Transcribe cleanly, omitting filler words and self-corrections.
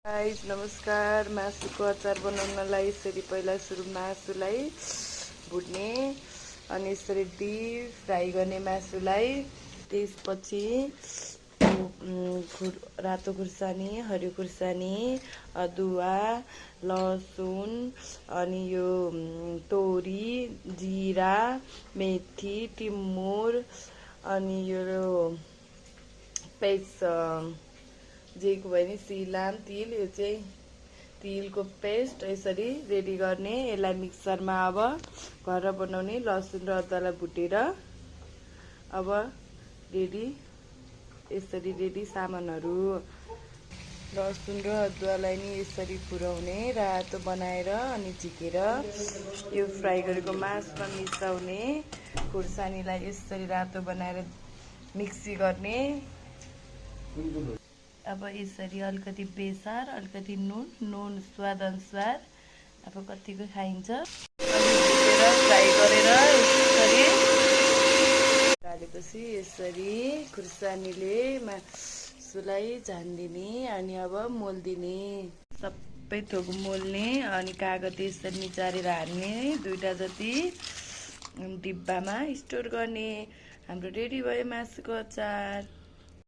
Guys नमस्कार। मासुको अचार बनाउनलाई यसरी पहिला सुरु मासुलाई भुट्ने अनि यसरी डीप फ्राई गर्ने मासुलाई। त्यसपछि रातो खुर्सानी, हरियो खुर्सानी, अदुवा, लसुन अनि यो तोरी, जिरा, मेथी, टिमुर अनि यो पेस्ट जेको भयो नि सिलाम तिल, यो चाहिँ तिलको पेस्ट यसरी रेडी गर्ने। यसलाई मिक्सरमा अब घर बनाउने लसुन र अदुवालाई भुटेर अब यसरी रेडी सामानहरू। लसुन र अदुवालाई नि यसरी पुर्याउने रातो बनाएर अनि झिकेर यो फ्राई गरेको मासुमा मिसाउने। खुर्सानीलाई यसरी रातो बनाएर मिक्सी गर्ने। अब यसरी अलिकति बेसार, अलिकति नुन स्वाद अनुसार अब कतिको खाइन्छ फ्राई गरेर यसरी हालेपछि यसरी खुर्सानीले मासुलाई झानिदिने अनि अब मोल्दिने। सबै थोक मोल्ने अनि कागज यसरी निचारेर हाल्ने 2टा जति डिब्बामा स्टोर गर्ने। हाम्रो रेडी भयो मासुको अचार।